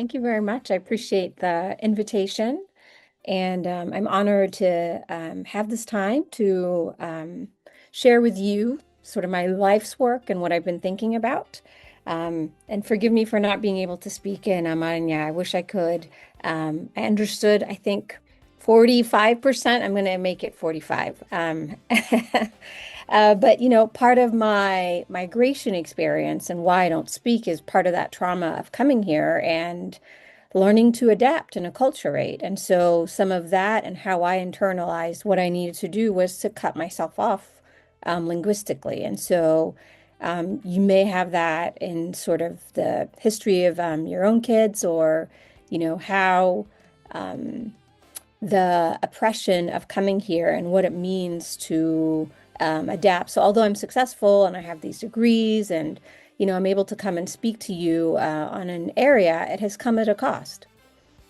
Thank you very much. I appreciate the invitation, and I'm honored to have this time to share with you sort of my life's work and what I've been thinking about. And forgive me for not being able to speak in Amanya. I wish I could. I understood, I think, 45%. I'm going to make it 45. But part of my migration experience and why I don't speak is part of that trauma of coming here and learning to adapt and acculturate. And so some of that and how I internalized what I needed to do was to cut myself off linguistically. And so you may have that in sort of the history of your own kids, or how the oppression of coming here and what it means to adapt. So although I'm successful and I have these degrees and I'm able to come and speak to you on an area, it has come at a cost,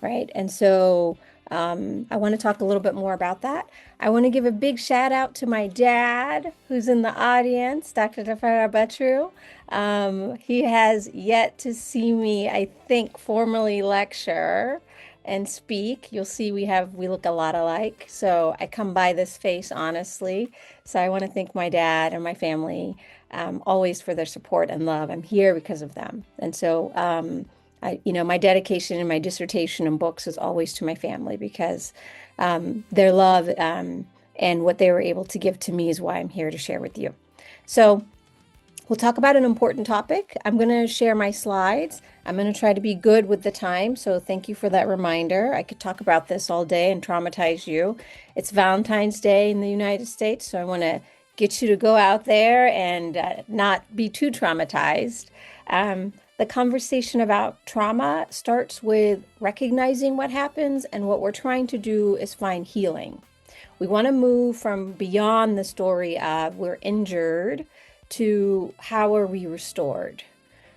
right? And so I want to talk a little bit more about that. I want to give a big shout out to my dad, who's in the audience, Dr. Betru. He has yet to see me, I think, formally lecture and speak. You'll see we look a lot alike. So I come by this face honestly. So I want to thank my dad and my family always for their support and love. I'm here because of them. And so my dedication in my dissertation and books is always to my family, because their love and what they were able to give to me is why I'm here to share with you. So we'll talk about an important topic. I'm going to share my slides. I'm going to try to be good with the time. So thank you for that reminder. I could talk about this all day and traumatize you. It's Valentine's Day in the United States, so I want to get you to go out there and not be too traumatized. The conversation about trauma starts with recognizing what happens, and what we're trying to do is find healing. We want to move from beyond the story of we're injured to how are we restored.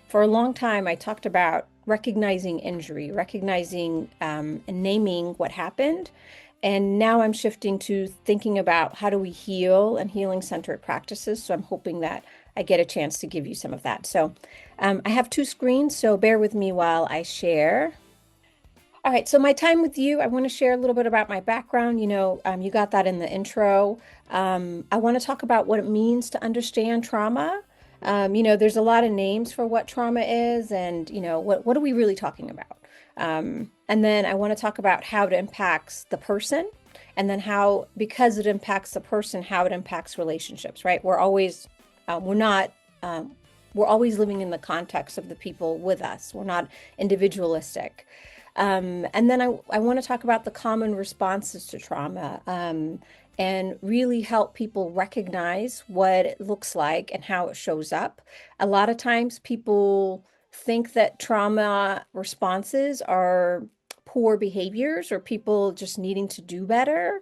For a long time, I talked about recognizing injury, recognizing and naming what happened. And now I'm shifting to thinking about how do we heal and healing-centered practices. So I'm hoping that I get a chance to give you some of that. So I have two screens, so bear with me while I share. All right, so my time with you, I want to share a little bit about my background. You got that in the intro. I want to talk about what it means to understand trauma. There's a lot of names for what trauma is, and what are we really talking about? And then I want to talk about how it impacts the person, and then how, because it impacts the person, how it impacts relationships, right? We're always living in the context of the people with us. We're not individualistic. And then I want to talk about the common responses to trauma, and really help people recognize what it looks like and how it shows up. A lot of times people think that trauma responses are poor behaviors or people just needing to do better,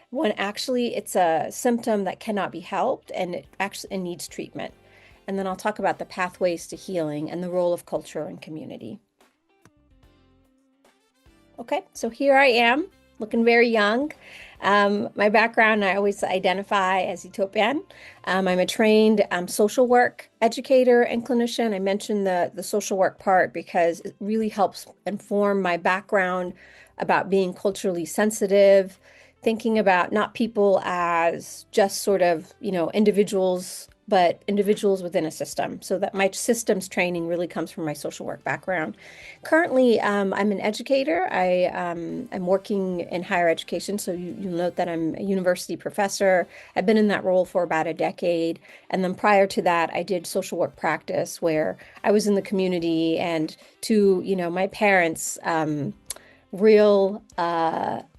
when actually it's a symptom that cannot be helped, and it needs treatment. And then I'll talk about the pathways to healing and the role of culture and community. Okay, so here I am, looking very young. My background, I always identify as Ethiopian. I'm a trained social work educator and clinician. I mentioned the social work part because it really helps inform my background about being culturally sensitive, thinking about not people as just sort of, individuals, but individuals within a system. So that my systems training really comes from my social work background. Currently, I'm an educator. I'm working in higher education. So you'll note that I'm a university professor. I've been in that role for about a decade. And then prior to that, I did social work practice where I was in the community, and to, my parents' real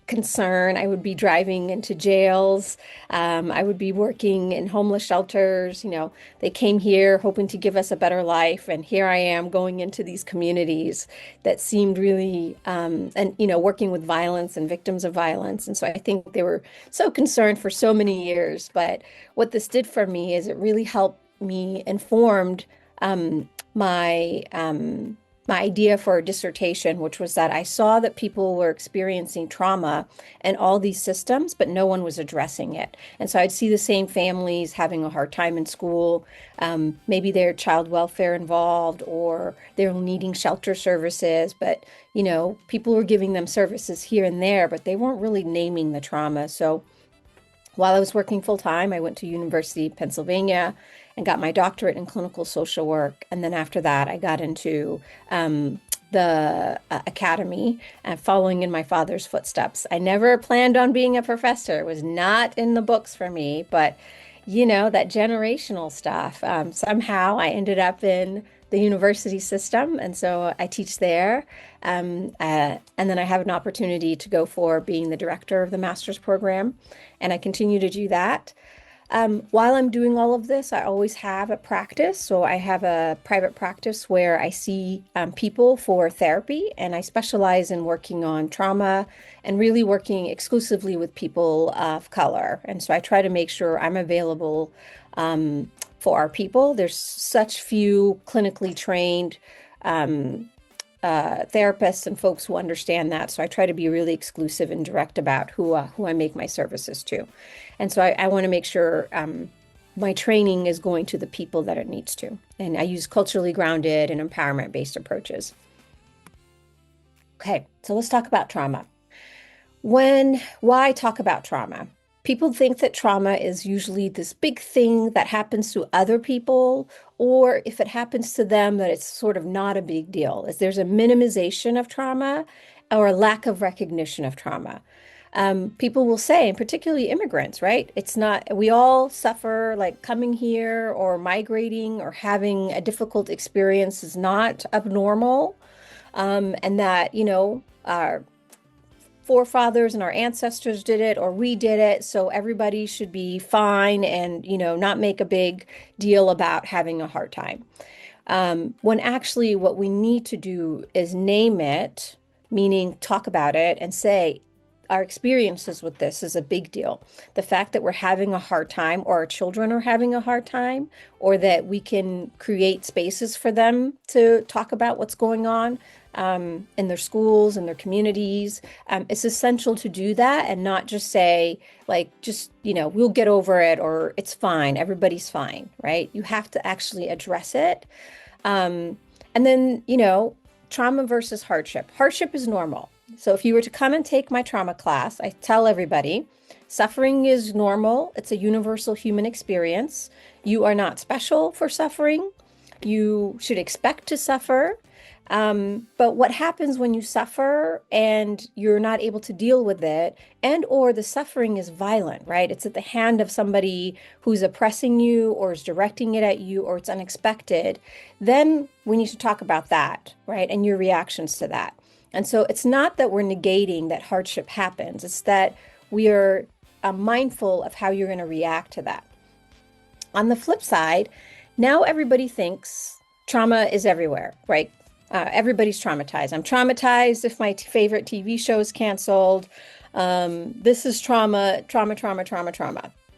concern, I would be driving into jails. I would be working in homeless shelters. They came here hoping to give us a better life. And here I am going into these communities that seemed really, working with violence and victims of violence. And so I think they were so concerned for so many years. But what this did for me is it really helped me informed my my idea for a dissertation, which was that I saw that people were experiencing trauma in all these systems, but no one was addressing it. And so I'd see the same families having a hard time in school. Maybe their child welfare involved, or they're needing shelter services, but people were giving them services here and there, but they weren't really naming the trauma. So while I was working full time, I went to University of Pennsylvania and got my doctorate in clinical social work. And then after that, I got into the academy, following in my father's footsteps. I never planned on being a professor. It was not in the books for me, but that generational stuff. Somehow I ended up in the university system, and so I teach there. And then I have an opportunity to go for being the director of the master's program, and I continue to do that. While I'm doing all of this, I always have a practice. So I have a private practice where I see people for therapy, and I specialize in working on trauma and really working exclusively with people of color. And so I try to make sure I'm available for our people. There's such few clinically trained therapists and folks who understand that. So I try to be really exclusive and direct about who I make my services to. And so I want to make sure my training is going to the people that it needs to. And I use culturally grounded and empowerment-based approaches. Okay, so let's talk about trauma. Why talk about trauma? People think that trauma is usually this big thing that happens to other people, or if it happens to them, that it's sort of not a big deal. There's a minimization of trauma or a lack of recognition of trauma. People will say, and particularly immigrants, right? It's not, we all suffer, like coming here or migrating or having a difficult experience is not abnormal. And that, our forefathers and our ancestors did it, or we did it, so everybody should be fine and, not make a big deal about having a hard time. When actually what we need to do is name it, meaning talk about it and say, our experiences with this is a big deal. The fact that we're having a hard time, or our children are having a hard time, or that we can create spaces for them to talk about what's going on in their schools and their communities. It's essential to do that and not just say, we'll get over it, or it's fine, everybody's fine, right? You have to actually address it. And then, trauma versus hardship. Hardship is normal. So if you were to come and take my trauma class, I tell everybody, suffering is normal. It's a universal human experience. You are not special for suffering. You should expect to suffer. But what happens when you suffer and you're not able to deal with it, and or the suffering is violent, right? It's at the hand of somebody who's oppressing you or is directing it at you, or it's unexpected, then we need to talk about that, right? And your reactions to that. And so it's not that we're negating that hardship happens. It's that we are mindful of how you're going to react to that. On the flip side, now everybody thinks trauma is everywhere, right? Everybody's traumatized. I'm traumatized if my favorite TV show is canceled. This is trauma.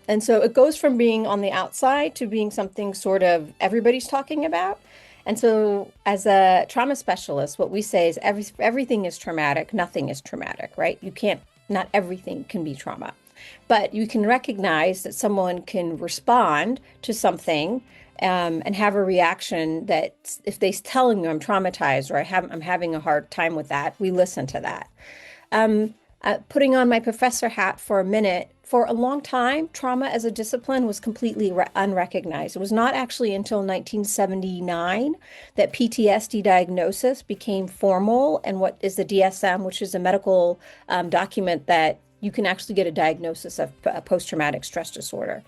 And so it goes from being on the outside to being something sort of everybody's talking about. And so as a trauma specialist, what we say is everything is traumatic, nothing is traumatic, right? Not everything can be trauma, but you can recognize that someone can respond to something and have a reaction that if they're telling you I'm traumatized or I'm having a hard time with that, we listen to that. Putting on my professor hat for a minute, for a long time, trauma as a discipline was completely unrecognized. It was not actually until 1979 that PTSD diagnosis became formal, and what is the DSM, which is a medical document that you can actually get a diagnosis of post-traumatic stress disorder.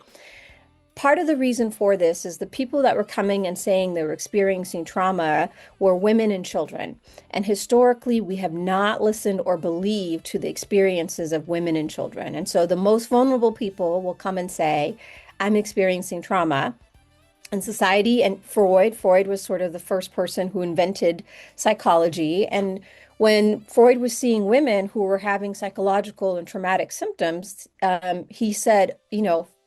Part of the reason for this is the people that were coming and saying they were experiencing trauma were women and children. And historically, we have not listened or believed to the experiences of women and children. And so the most vulnerable people will come and say, I'm experiencing trauma. And society, and Freud was sort of the first person who invented psychology. And when Freud was seeing women who were having psychological and traumatic symptoms, he said,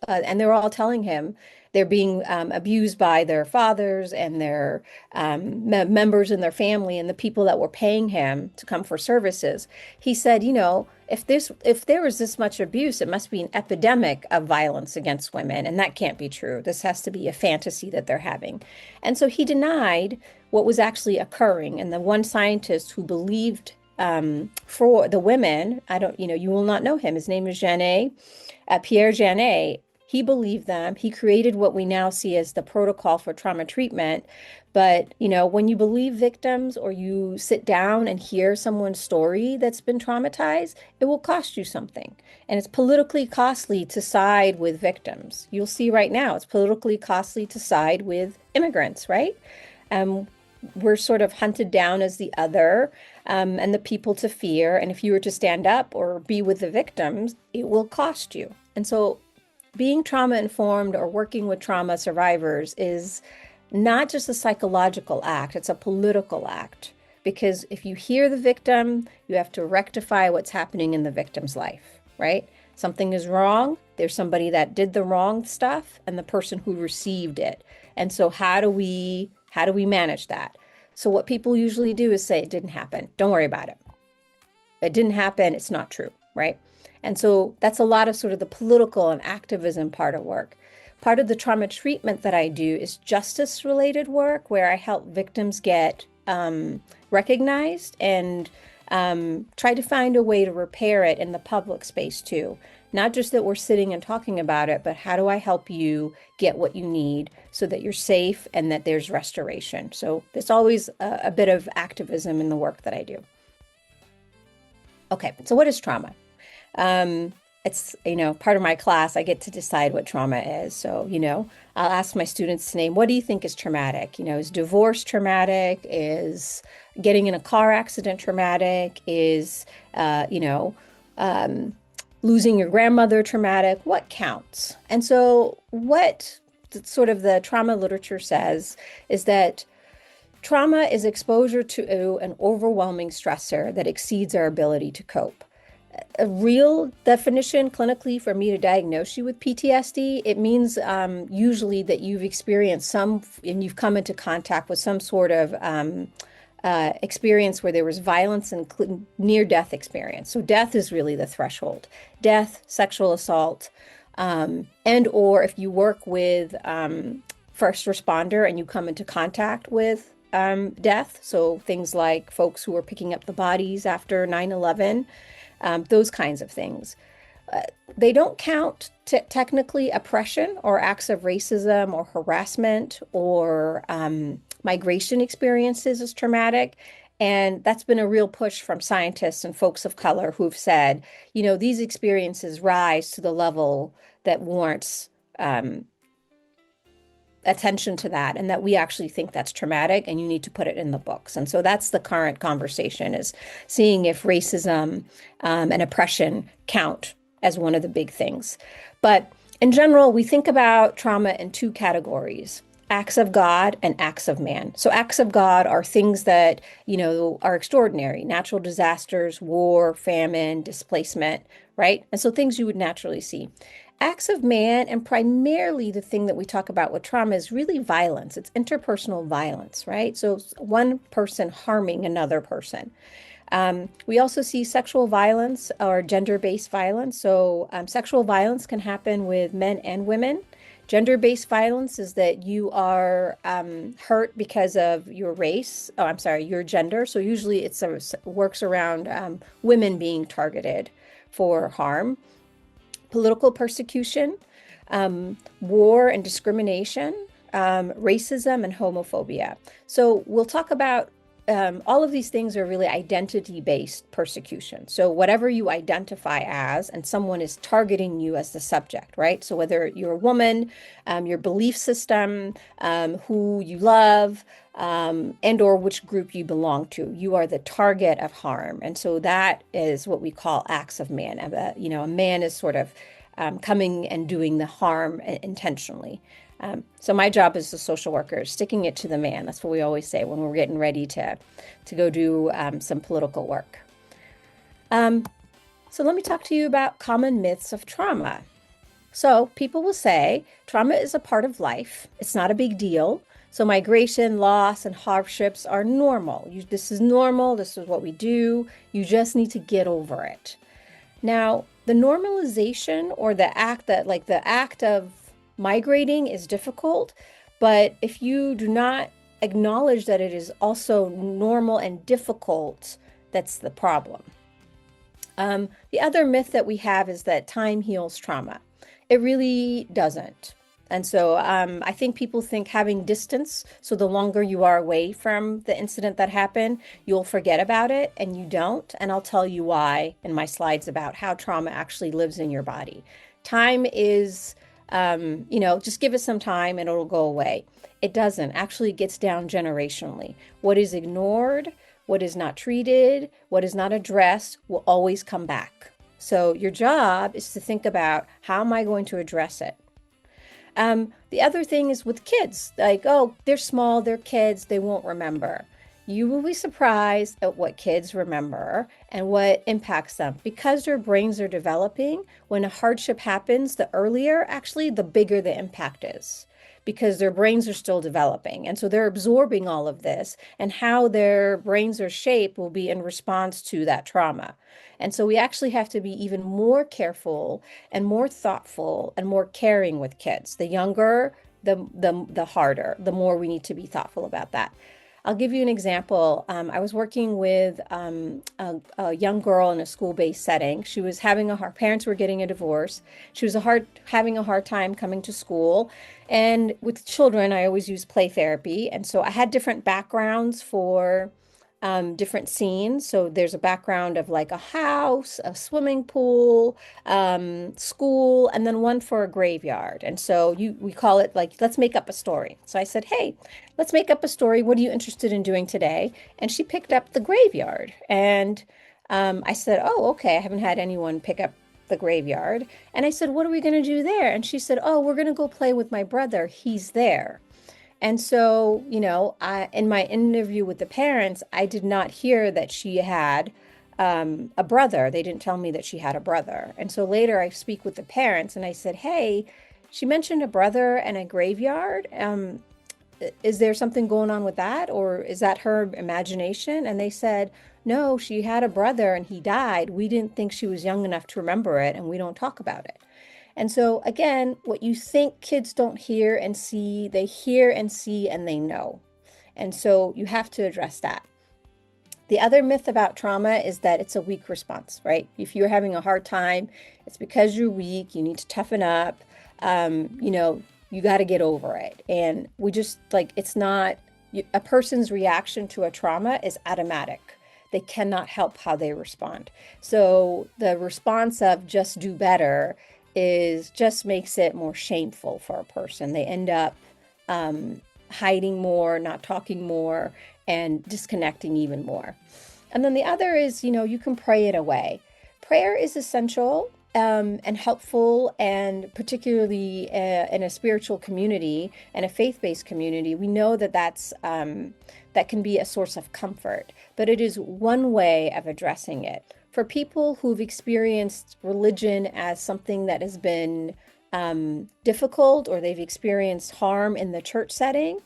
and they were all telling him, they're being abused by their fathers and their members in their family and the people that were paying him to come for services. He said, if there was this much abuse, it must be an epidemic of violence against women, and that can't be true. This has to be a fantasy that they're having. And so he denied what was actually occurring. And the one scientist who believed for the women, you will not know him. His name is Pierre Janet. He believed them. He created what we now see as the protocol for trauma treatment. But, when you believe victims or you sit down and hear someone's story that's been traumatized, it will cost you something. And it's politically costly to side with victims. You'll see right now, it's politically costly to side with immigrants, right? We're sort of hunted down as the other and the people to fear. And if you were to stand up or be with the victims, it will cost you. And so being trauma informed or working with trauma survivors is not just a psychological act, it's a political act. Because if you hear the victim, you have to rectify what's happening in the victim's life, right? Something is wrong. There's somebody that did the wrong stuff and the person who received it. And so how do we manage that? So what people usually do is say, it didn't happen. Don't worry about it. It didn't happen. It's not true, right? And so that's a lot of sort of the political and activism part of work. Part of the trauma treatment that I do is justice-related work where I help victims get recognized and try to find a way to repair it in the public space too. Not just that we're sitting and talking about it, but how do I help you get what you need so that you're safe and that there's restoration? So there's always a bit of activism in the work that I do. Okay, so what is trauma? It's, part of my class, I get to decide what trauma is. So, I'll ask my students to name, what do you think is traumatic? Is divorce traumatic? Is getting in a car accident traumatic? Is, losing your grandmother traumatic? What counts? And so what sort of the trauma literature says is that trauma is exposure to an overwhelming stressor that exceeds our ability to cope. A real definition clinically for me to diagnose you with PTSD, it means usually that you've experienced and you've come into contact with some sort of experience where there was violence and near-death experience. So death is really the threshold. Death, sexual assault, and or if you work with first responder and you come into contact with death, so things like folks who are picking up the bodies after 9/11, those kinds of things. They don't count technically oppression or acts of racism or harassment or migration experiences as traumatic. And that's been a real push from scientists and folks of color who've said, these experiences rise to the level that warrants attention to that, and that we actually think that's traumatic and you need to put it in the books. And so that's the current conversation, is seeing if racism and oppression count as one of the big things. But in general, we think about trauma in two categories: acts of God and acts of man. So acts of God are things that, are extraordinary: natural disasters, war, famine, displacement, right? And so things you would naturally see. Acts of man, and primarily the thing that we talk about with trauma, is really violence. It's interpersonal violence, right? So one person harming another person. We also see sexual violence or gender-based violence. So sexual violence can happen with men and women. Gender-based violence is that you are hurt because of your race. Oh, I'm sorry, your gender. So usually it works around women being targeted for harm. Political persecution, war and discrimination, racism and homophobia. So we'll talk about all of these things are really identity-based persecution. So whatever you identify as, and someone is targeting you as the subject, right? So whether you're a woman, your belief system, who you love, and or which group you belong to, you are the target of harm. And so that is what we call acts of man. A man is sort of coming and doing the harm intentionally. So my job as a social worker is sticking it to the man. That's what we always say when we're getting ready to go do some political work. So let me talk to you about common myths of trauma. So people will say trauma is a part of life. It's not a big deal. So migration, loss, and hardships are normal. This is normal. This is what we do. You just need to get over it. Now, the normalization or the act of migrating is difficult, but if you do not acknowledge that it is also normal and difficult, that's the problem. The other myth that we have is that time heals trauma. It really doesn't. And so I think people think having distance, so the longer you are away from the incident that happened, you'll forget about it, and you don't. And I'll tell you why in my slides about how trauma actually lives in your body. Time is, just give it some time and it'll go away. It doesn't. Actually, it gets down generationally. What is ignored, what is not treated, what is not addressed will always come back. So your job is to think about, how am I going to address it? The other thing is with kids, like, oh, they're small, they're kids, they won't remember. You will be surprised at what kids remember and what impacts them. Because their brains are developing, when a hardship happens, the earlier, actually, the bigger the impact is, because their brains are still developing. And so they're absorbing all of this, and how their brains are shaped will be in response to that trauma. And so we actually have to be even more careful and more thoughtful and more caring with kids. The younger, the harder, the more we need to be thoughtful about that. I'll give you an example. I was working with a young girl in a school-based setting. She was her parents were getting a divorce. She was having a hard time coming to school. And with children, I always use play therapy. And so I had different backgrounds for different scenes. So there's a background of like a house, a swimming pool, school, and then one for a graveyard. And so we call it like, let's make up a story. So I said, hey, let's make up a story. What are you interested in doing today? And she picked up the graveyard. And I said, oh, okay. I haven't had anyone pick up the graveyard. And I said, what are we going to do there? And she said, oh, we're going to go play with my brother. He's there. And so, in my interview with the parents, I did not hear that she had a brother. They didn't tell me that she had a brother. And so later I speak with the parents and I said, hey, she mentioned a brother and a graveyard. Is there something going on with that? Or is that her imagination? And they said, no, she had a brother and he died. We didn't think she was young enough to remember it, and we don't talk about it. And so again, what you think kids don't hear and see, they hear and see and they know. And so you have to address that. The other myth about trauma is that it's a weak response, right? If you're having a hard time, it's because you're weak, you need to toughen up, you got to get over it. And we just it's not, a person's reaction to a trauma is automatic. They cannot help how they respond. So the response of just do better just makes it more shameful for a person. They end up hiding more, not talking more, and disconnecting even more. And then the other is, you can pray it away. Prayer is essential and helpful, and particularly in a spiritual community and a faith-based community, we know that that can be a source of comfort, but it is one way of addressing it. For people who've experienced religion as something that has been difficult, or they've experienced harm in the church setting,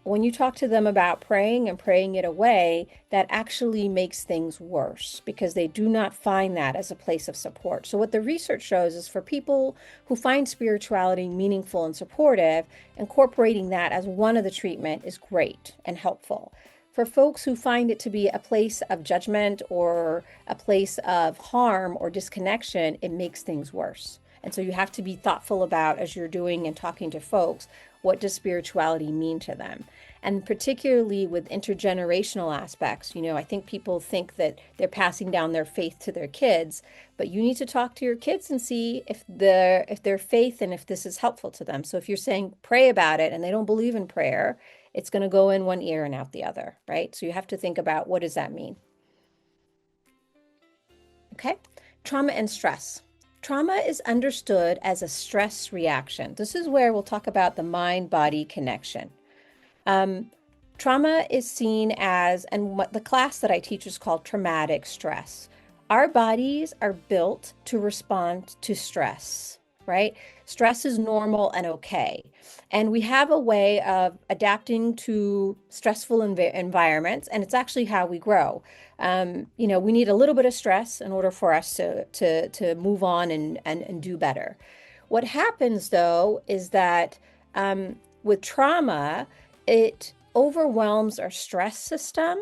when you talk to them about praying and praying it away, that actually makes things worse, because they do not find that as a place of support. So what the research shows is, for people who find spirituality meaningful and supportive, incorporating that as one of the treatment is great and helpful. For folks who find it to be a place of judgment or a place of harm or disconnection, it makes things worse. And so you have to be thoughtful about, as you're doing and talking to folks, what does spirituality mean to them? And particularly with intergenerational aspects, I think people think that they're passing down their faith to their kids, but you need to talk to your kids and see if their faith and if this is helpful to them. So if you're saying pray about it and they don't believe in prayer, it's going to go in one ear and out the other, right? So you have to think about, what does that mean? Okay, trauma and stress. Trauma is understood as a stress reaction. This is where we'll talk about the mind-body connection. Trauma is seen as, and what the class that I teach is called traumatic stress. Our bodies are built to respond to stress, right? Stress is normal and okay. And we have a way of adapting to stressful environments, and it's actually how we grow. We need a little bit of stress in order for us to move on and do better. What happens though is that with trauma, it overwhelms our stress system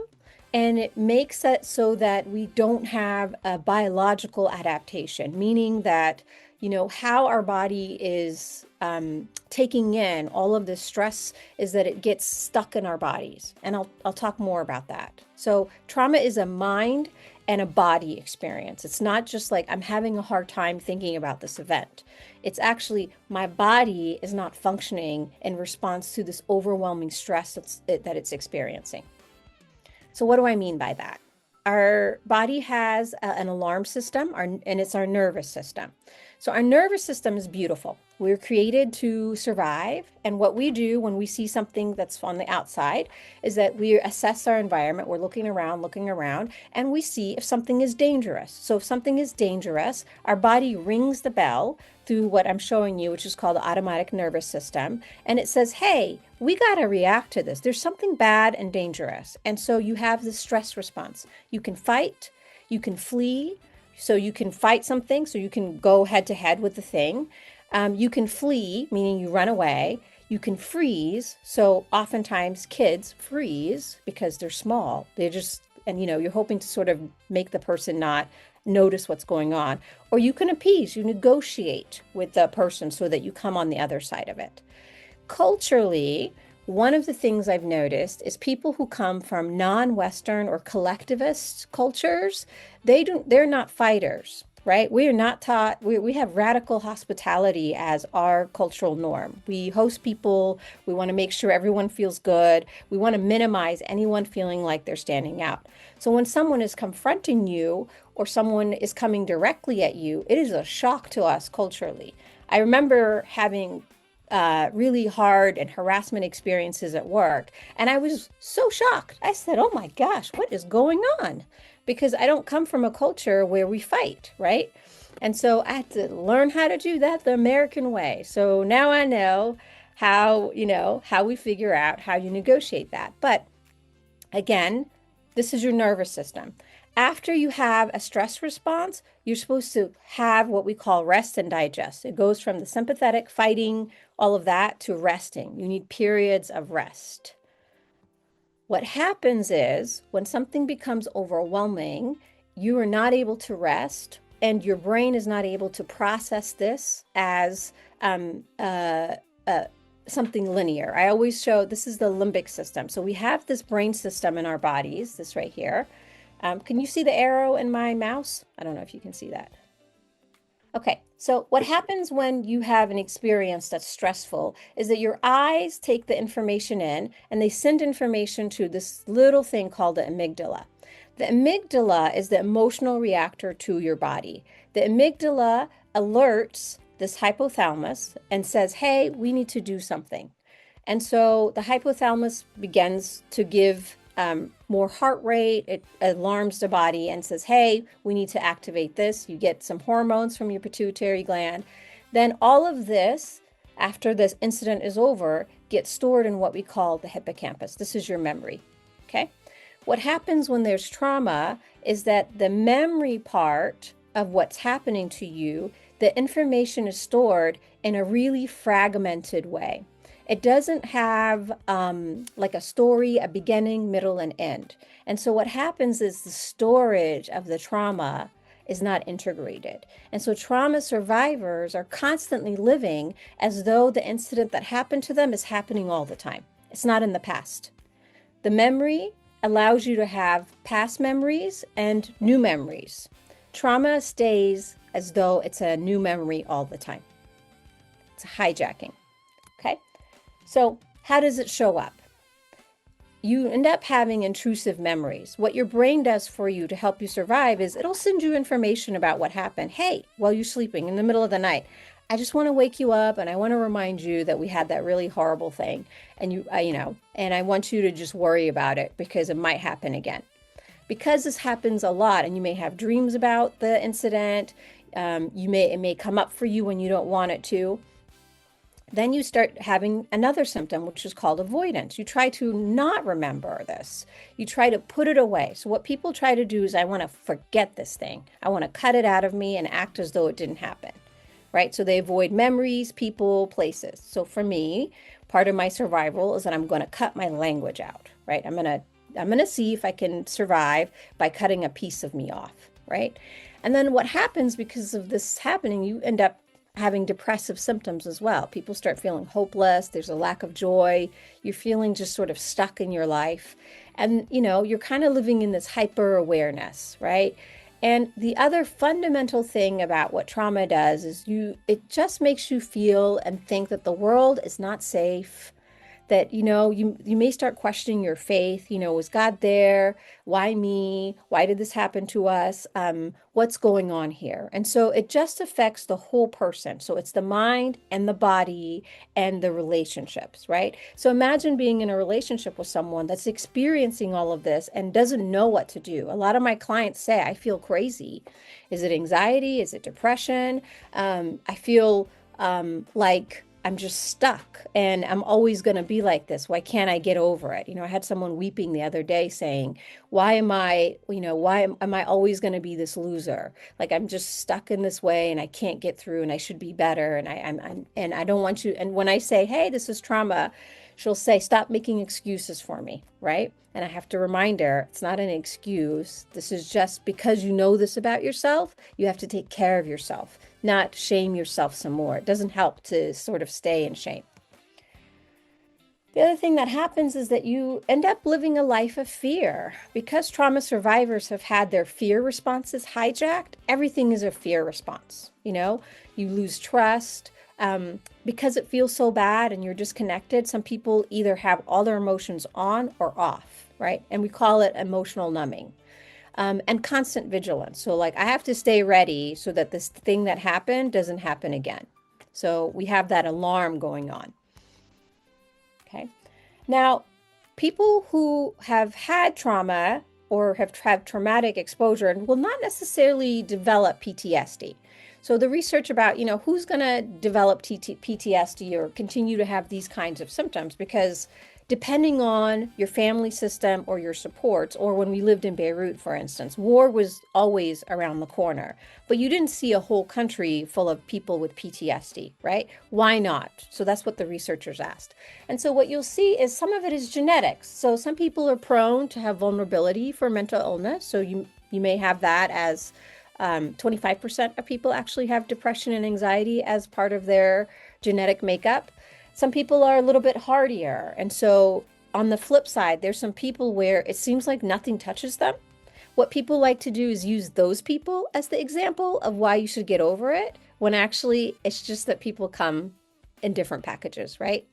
and it makes it so that we don't have a biological adaptation, meaning that, how our body is taking in all of this stress is that it gets stuck in our bodies. And I'll talk more about that. So trauma is a mind and a body experience. It's not just like I'm having a hard time thinking about this event. It's actually my body is not functioning in response to this overwhelming stress that it's experiencing. So what do I mean by that? Our body has an alarm system, and it's our nervous system. So our nervous system is beautiful. We're created to survive. And what we do when we see something that's on the outside is that we assess our environment. We're looking around, and we see if something is dangerous. So if something is dangerous, our body rings the bell through what I'm showing you, which is called the automatic nervous system. And it says, hey, we got to react to this. There's something bad and dangerous. And so you have this stress response. You can fight, you can flee. So you can fight something, so you can go head to head with the thing. You can flee, meaning you run away. You can freeze. So oftentimes kids freeze because they're small. And you're hoping to sort of make the person not notice what's going on. Or you can appease, you negotiate with the person so that you come on the other side of it. Culturally, one of the things I've noticed is people who come from non-Western or collectivist cultures, they're not fighters, right? We are not taught, we have radical hospitality as our cultural norm. We host people, we want to make sure everyone feels good, we want to minimize anyone feeling like they're standing out. So when someone is confronting you or someone is coming directly at you, it is a shock to us culturally. I remember having really hard and harassment experiences at work. And I was so shocked. I said, oh my gosh, what is going on? Because I don't come from a culture where we fight, right? And so I had to learn how to do that the American way. So now I know how we figure out how you negotiate that. But again, this is your nervous system. After you have a stress response, you're supposed to have what we call rest and digest. It goes from the sympathetic, fighting, all of that, to resting. You need periods of rest. What happens is when something becomes overwhelming, you are not able to rest and your brain is not able to process this as something linear. I always show, this is the limbic system. So we have this brain system in our bodies, this right here. Can you see the arrow in my mouse? I don't know if you can see that. Okay, so what happens when you have an experience that's stressful is that your eyes take the information in and they send information to this little thing called the amygdala. The amygdala is the emotional reactor to your body. The amygdala alerts this hypothalamus and says, hey, we need to do something. And so the hypothalamus begins to give more heart rate. It alarms the body and says, hey, we need to activate this. You get some hormones from your pituitary gland. Then all of this, after this incident is over, gets stored in what we call the hippocampus. This is your memory, okay? What happens when there's trauma is that the memory part of what's happening to you, the information is stored in a really fragmented way. It doesn't have like a story, a beginning, middle, and end. And so what happens is the storage of the trauma is not integrated. And so trauma survivors are constantly living as though the incident that happened to them is happening all the time. It's not in the past. The memory allows you to have past memories and new memories. Trauma stays as though it's a new memory all the time. It's a hijacking, okay? So how does it show up? You end up having intrusive memories. What your brain does for you to help you survive is it'll send you information about what happened. Hey, while you're sleeping in the middle of the night, I just want to wake you up and I want to remind you that we had that really horrible thing. And and I want you to just worry about it because it might happen again. Because this happens a lot and you may have dreams about the incident, It may come up for you when you don't want it to. Then you start having another symptom, which is called avoidance. You try to not remember this. You try to put it away. So what people try to do is, I want to forget this thing. I want to cut it out of me and act as though it didn't happen, right? So they avoid memories, people, places. So for me, part of my survival is that I'm going to cut my language out, right? I'm going to see if I can survive by cutting a piece of me off, right? And then what happens because of this happening, you end up having depressive symptoms as well. People start feeling hopeless. There's a lack of joy. You're feeling just sort of stuck in your life. And, you're kind of living in this hyper awareness, right? And the other fundamental thing about what trauma does is it just makes you feel and think that the world is not safe, that, you may start questioning your faith. Was God there? Why me? Why did this happen to us? What's going on here? And so it just affects the whole person. So it's the mind and the body and the relationships, right? So imagine being in a relationship with someone that's experiencing all of this and doesn't know what to do. A lot of my clients say, I feel crazy. Is it anxiety? Is it depression? I feel like I'm just stuck and I'm always going to be like this. Why can't I get over it? I had someone weeping the other day saying, why am I always going to be this loser? Like, I'm just stuck in this way and I can't get through and I should be better. And I don't want you. And when I say, hey, this is trauma, she'll say, stop making excuses for me, right? And I have to remind her, it's not an excuse. This is just because you know this about yourself, you have to take care of yourself, not shame yourself some more. It doesn't help to sort of stay in shame. The other thing that happens is that you end up living a life of fear. Because trauma survivors have had their fear responses hijacked, everything is a fear response. You lose trust. Because it feels so bad and you're disconnected, some people either have all their emotions on or off, right? And we call it emotional numbing. And constant vigilance. So like, I have to stay ready so that this thing that happened doesn't happen again. So we have that alarm going on. Okay. Now, people who have had trauma or have had traumatic exposure will not necessarily develop PTSD. So the research about, who's going to develop PTSD or continue to have these kinds of symptoms, because depending on your family system or your supports, or when we lived in Beirut, for instance, war was always around the corner, but you didn't see a whole country full of people with PTSD, right? Why not? So that's what the researchers asked. And so what you'll see is some of it is genetics. So some people are prone to have vulnerability for mental illness. So you may have that as 25% of people actually have depression and anxiety as part of their genetic makeup. Some people are a little bit hardier. And so on the flip side, there's some people where it seems like nothing touches them. What people like to do is use those people as the example of why you should get over it, when actually it's just that people come in different packages, right?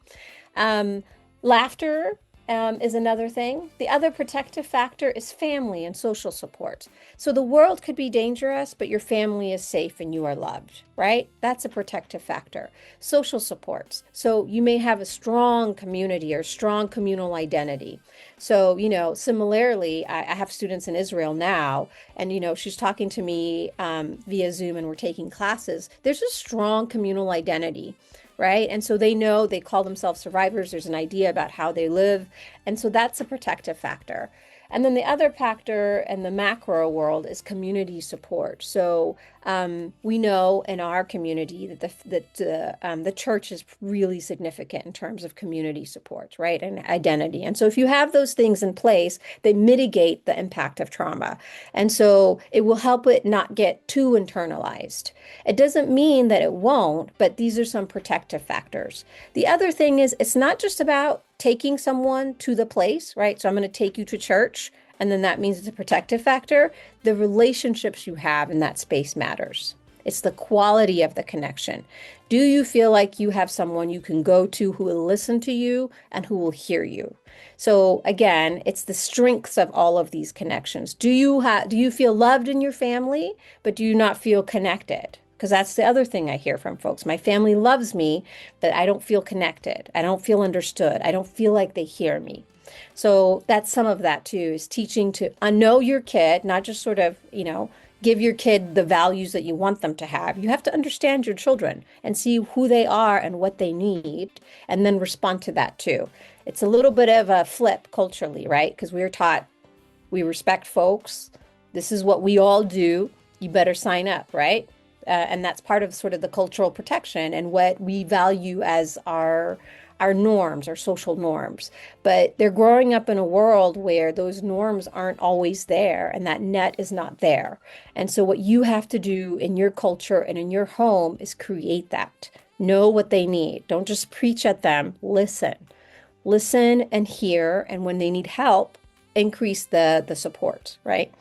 Laughter is another thing. The other protective factor is family and social support. So the world could be dangerous, but your family is safe and you are loved, right? That's a protective factor. Social supports. So you may have a strong community or strong communal identity. So, similarly, I have students in Israel now, and, she's talking to me via Zoom and we're taking classes. There's a strong communal identity, right? And so they call themselves survivors. There's an idea about how they live. And so that's a protective factor. And then the other factor in the macro world is community support. So we know in our community that the church is really significant in terms of community support, right, and identity. And so if you have those things in place, they mitigate the impact of trauma. And so it will help it not get too internalized. It doesn't mean that it won't, but these are some protective factors. The other thing is, it's not just about taking someone to the place, right? So I'm going to take you to church, and then that means it's a protective factor. The relationships you have in that space matters. It's the quality of the connection. Do you feel like you have someone you can go to who will listen to you and who will hear you? So again, it's the strengths of all of these connections. Do you feel loved in your family, but do you not feel connected? Because that's the other thing I hear from folks. My family loves me, but I don't feel connected. I don't feel understood. I don't feel like they hear me. So that's some of that too, is teaching to know your kid, not just sort of, give your kid the values that you want them to have. You have to understand your children and see who they are and what they need, and then respond to that too. It's a little bit of a flip culturally, right? Because we are taught we respect folks. This is what we all do. You better sign up, right? And that's part of sort of the cultural protection and what we value as our norms, our social norms. But they're growing up in a world where those norms aren't always there and that net is not there. And so what you have to do in your culture and in your home is create that. Know what they need. Don't just preach at them. Listen. Listen and hear. And when they need help, increase the support, right?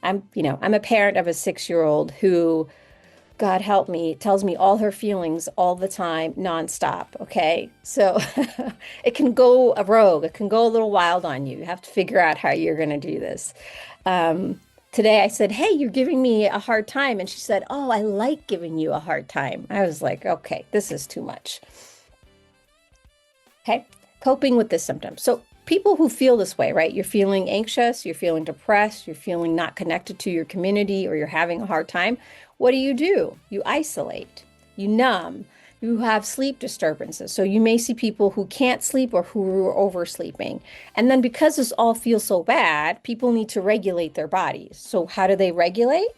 I'm a parent of a 6-year-old who, God help me, tells me all her feelings all the time, nonstop. Okay. So it can go rogue. It can go a little wild on you. You have to figure out how you're going to do this. Today I said, hey, you're giving me a hard time. And she said, oh, I like giving you a hard time. I was like, okay, this is too much. Okay. Coping with this symptom. So people who feel this way, right? You're feeling anxious, you're feeling depressed, you're feeling not connected to your community, or you're having a hard time. What do? You isolate, you numb, you have sleep disturbances. So you may see people who can't sleep or who are oversleeping. And then because this all feels so bad, people need to regulate their bodies. So how do they regulate?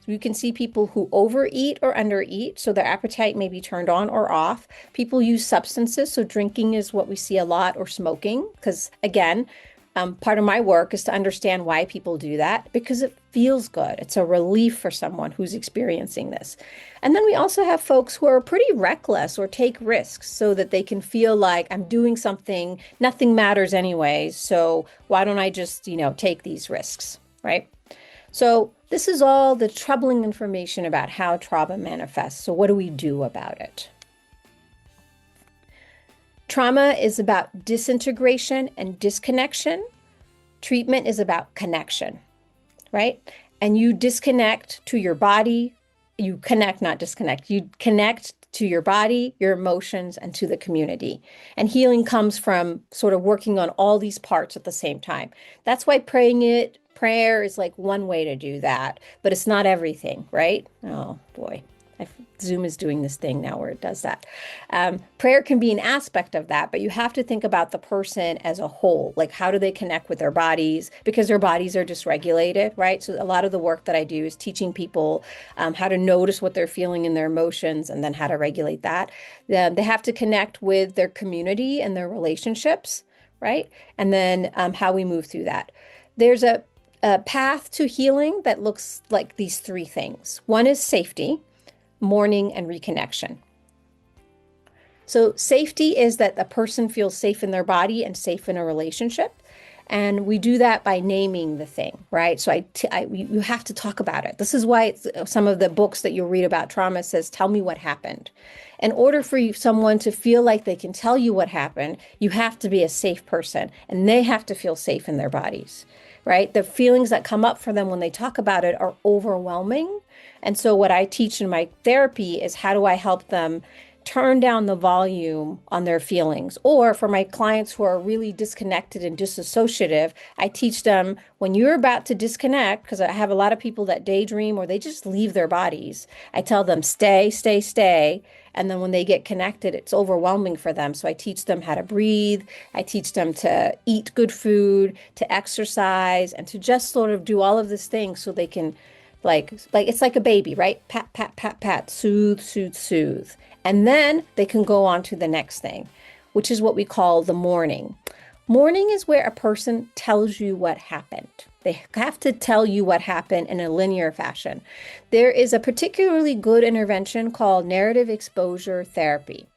You can see people who overeat or undereat, so their appetite may be turned on or off. People use substances, so drinking is what we see a lot, or smoking, because again, part of my work is to understand why people do that, because it feels good. It's a relief for someone who's experiencing this. And then we also have folks who are pretty reckless or take risks so that they can feel like I'm doing something, nothing matters anyways, so why don't I just, take these risks, right? So this is all the troubling information about how trauma manifests. So what do we do about it? Trauma is about disintegration and disconnection. Treatment is about connection, right? And you disconnect to your body. You connect, not disconnect. You connect to your body, your emotions, and to the community. And healing comes from sort of working on all these parts at the same time. That's why prayer is like one way to do that, but it's not everything, right? Oh boy, Zoom is doing this thing now where it does that. Prayer can be an aspect of that, but you have to think about the person as a whole. Like, how do they connect with their bodies? Because their bodies are dysregulated, right? So a lot of the work that I do is teaching people how to notice what they're feeling in their emotions and then how to regulate that. They have to connect with their community and their relationships, right? And then how we move through that. There's a path to healing that looks like these 3 things. One is safety, mourning, and reconnection. So safety is that the person feels safe in their body and safe in a relationship. And we do that by naming the thing, right? So you have to talk about it. This is why some of the books that you'll read about trauma says, tell me what happened. In order for someone to feel like they can tell you what happened, you have to be a safe person, and they have to feel safe in their bodies, right? The feelings that come up for them when they talk about it are overwhelming. And so what I teach in my therapy is, how do I help them turn down the volume on their feelings? Or for my clients who are really disconnected and disassociative, I teach them, when you're about to disconnect, because I have a lot of people that daydream or they just leave their bodies, I tell them, stay, stay, stay. And then when they get connected, it's overwhelming for them. So I teach them how to breathe. I teach them to eat good food, to exercise, and to just sort of do all of these things so they can, like it's like a baby, right? Pat, pat, pat, pat, soothe, soothe, soothe. And then they can go on to the next thing, which is what we call the mourning. Mourning is where a person tells you what happened. They have to tell you what happened in a linear fashion. There is a particularly good intervention called narrative exposure therapy.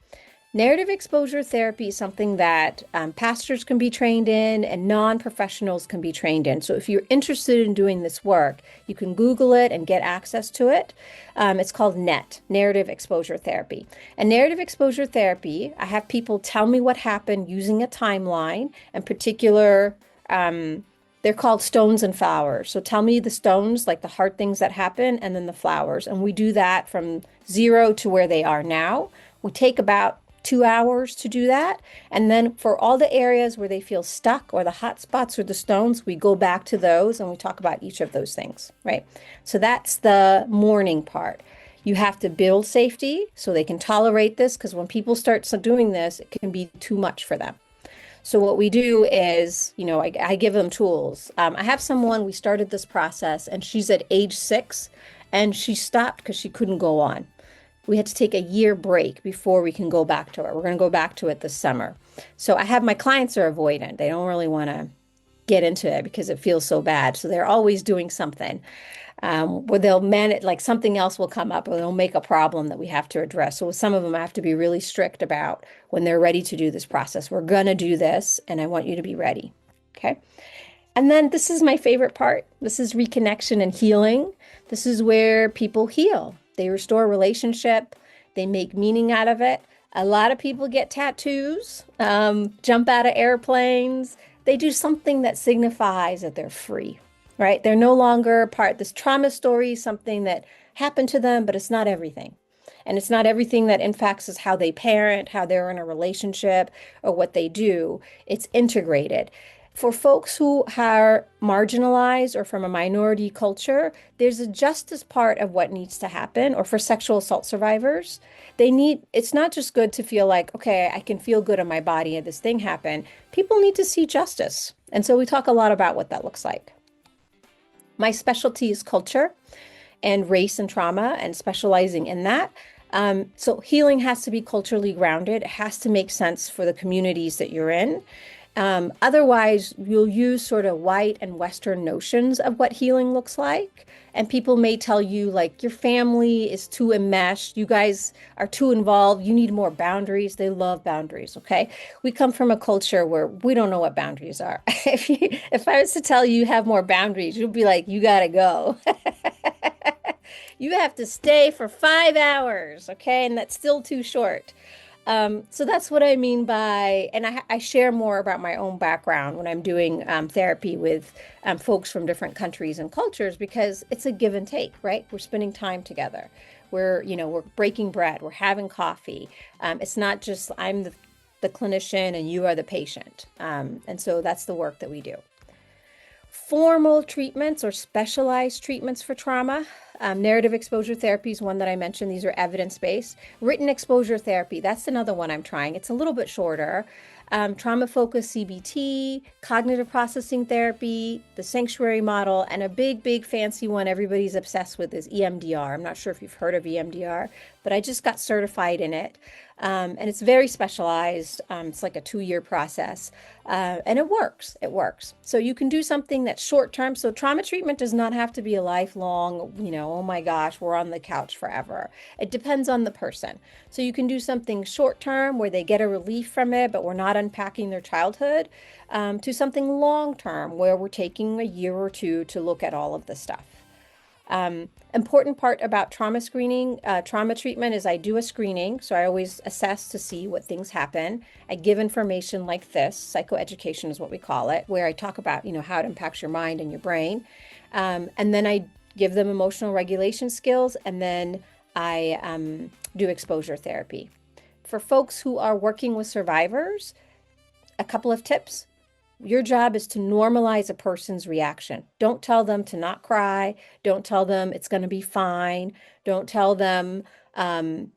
Narrative exposure therapy is something that pastors can be trained in and non-professionals can be trained in. So if you're interested in doing this work, you can Google it and get access to it. It's called NET, Narrative Exposure Therapy. And narrative exposure therapy, I have people tell me what happened using a timeline. In particular, they're called stones and flowers. So tell me the stones, like the hard things that happen, and then the flowers. And we do that from 0 to where they are now. We take about 2 hours to do that. And then for all the areas where they feel stuck or the hot spots or the stones, we go back to those and we talk about each of those things, right? So that's the morning part. You have to build safety so they can tolerate this, because when people start doing this, it can be too much for them. So what we do is, I give them tools. I have someone, we started this process and she's at age 6 and she stopped because she couldn't go on. We had to take a year break before we can go back to it. We're going to go back to it this summer. So I have my clients are avoidant. They don't really want to get into it because it feels so bad. So they're always doing something. Where they'll manage, like something else will come up or they'll make a problem that we have to address. So with some of them, I have to be really strict about when they're ready to do this process. We're going to do this, and I want you to be ready. Okay. And then this is my favorite part. This is reconnection and healing. This is where people heal. They restore relationship. They make meaning out of it. A lot of people get tattoos, jump out of airplanes. They do something that signifies that they're free. Right? They're no longer part. This trauma story is something that happened to them, but it's not everything. And it's not everything that impacts is how they parent, how they're in a relationship, or what they do. It's integrated. For folks who are marginalized or from a minority culture, there's a justice part of what needs to happen. Or for sexual assault survivors, it's not just good to feel like, okay, I can feel good in my body and this thing happened. People need to see justice. And so we talk a lot about what that looks like. My specialty is culture and race and trauma and specializing in that. So healing has to be culturally grounded. It has to make sense for the communities that you're in. Otherwise, you'll use sort of white and Western notions of what healing looks like. And people may tell you, like, your family is too enmeshed. You guys are too involved. You need more boundaries. They love boundaries, okay? We come from a culture where we don't know what boundaries are. If I was to tell you have more boundaries, you'll be like, you got to go. You have to stay for 5 hours, okay? And that's still too short. So that's what I mean by, and I share more about my own background when I'm doing therapy with folks from different countries and cultures, because it's a give and take, right? We're spending time together. We're breaking bread. We're having coffee. It's not just I'm the clinician and you are the patient. And so that's the work that we do. Formal treatments or specialized treatments for trauma. Narrative exposure therapy is one that I mentioned. These are evidence-based. Written exposure therapy, that's another one I'm trying. It's a little bit shorter. Trauma-focused CBT, cognitive processing therapy, the sanctuary model, and a big fancy one everybody's obsessed with is EMDR. I'm not sure if you've heard of EMDR, but I just got certified in it. And it's very specialized. It's like a 2-year process. And it works. It works. So you can do something that's short term. So trauma treatment does not have to be a lifelong, oh my gosh, we're on the couch forever. It depends on the person. So you can do something short term where they get a relief from it, but we're not unpacking their childhood, to something long term where we're taking a year or two to look at all of this stuff. Important part about trauma screening, trauma treatment is I do a screening. So I always assess to see what things happen. I give information like this, psychoeducation is what we call it, where I talk about, how it impacts your mind and your brain. And then I give them emotional regulation skills, and then I do exposure therapy. For folks who are working with survivors, a couple of tips. Your job is to normalize a person's reaction. Don't tell them to not cry. Don't tell them it's going to be fine. Don't tell them, that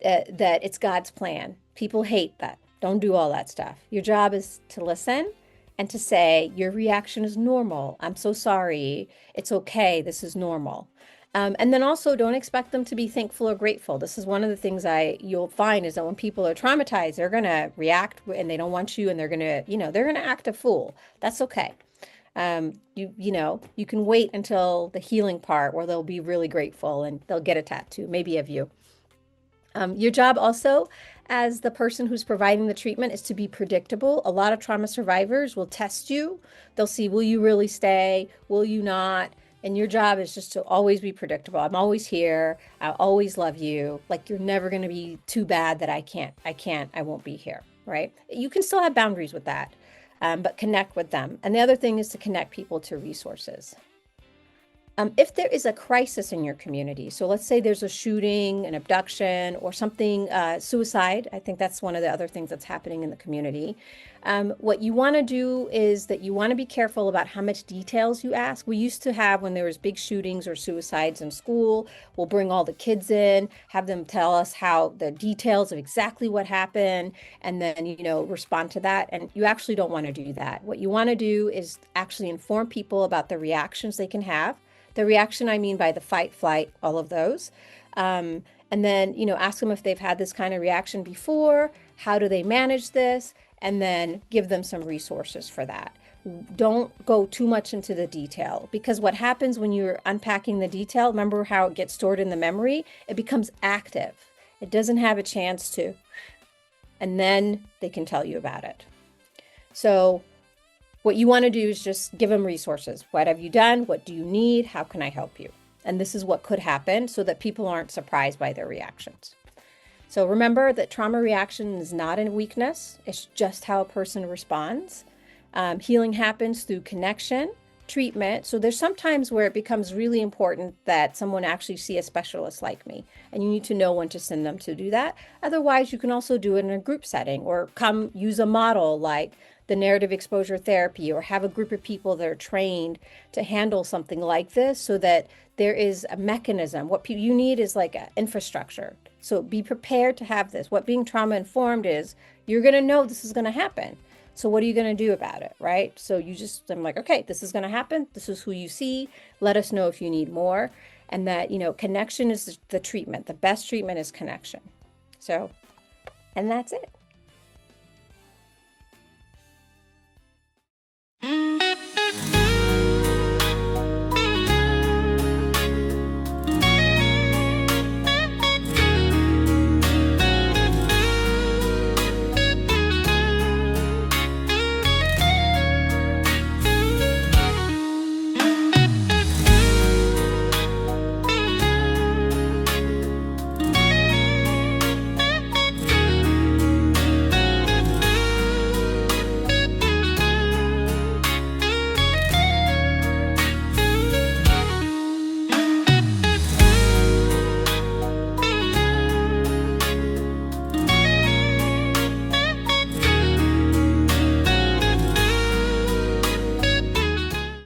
it's God's plan. People hate that. Don't do all that stuff. Your job is to listen and to say, your reaction is normal. I'm so sorry. It's okay. This is normal. And then also don't expect them to be thankful or grateful. This is one of the things you'll find is that when people are traumatized, they're going to react and they don't want you, and they're going to, they're going to act a fool. That's okay. You can wait until the healing part where they'll be really grateful and they'll get a tattoo, maybe of you. Your job also as the person who's providing the treatment is to be predictable. A lot of trauma survivors will test you. They'll see, will you really stay? Will you not? And your job is just to always be predictable. I'm always here. I'll always love you. Like, you're never going to be too bad that I won't be here, right? You can still have boundaries with that, but connect with them. And the other thing is to connect people to resources. If there is a crisis in your community, so let's say there's a shooting, an abduction, or something, suicide, I think that's one of the other things that's happening in the community. What you want to do is that you want to be careful about how much details you ask. We used to have, when there was big shootings or suicides in school, we'll bring all the kids in, have them tell us how the details of exactly what happened, and then, respond to that. And you actually don't want to do that. What you want to do is actually inform people about the reactions they can have. The reaction, I mean by the fight, flight, all of those. And then, ask them if they've had this kind of reaction before, how do they manage this, and then give them some resources for that. Don't go too much into the detail, because what happens when you're unpacking the detail, remember how it gets stored in the memory? It becomes active. It doesn't have a chance to, and then they can tell you about it. So what you want to do is just give them resources. What have you done? What do you need? How can I help you? And this is what could happen, so that people aren't surprised by their reactions. So remember that trauma reaction is not a weakness. It's just how a person responds. Healing happens through connection, treatment. So there's some times where it becomes really important that someone actually see a specialist like me, and you need to know when to send them to do that. Otherwise, you can also do it in a group setting, or come use a model like the narrative exposure therapy, or have a group of people that are trained to handle something like this, so that there is a mechanism. What you need is like an infrastructure. So be prepared to have this. What being trauma informed is, you're going to know this is going to happen. So what are you going to do about it, right? So I'm like, okay, this is going to happen. This is who you see. Let us know if you need more. And that, connection is the treatment. The best treatment is connection. So, and that's it.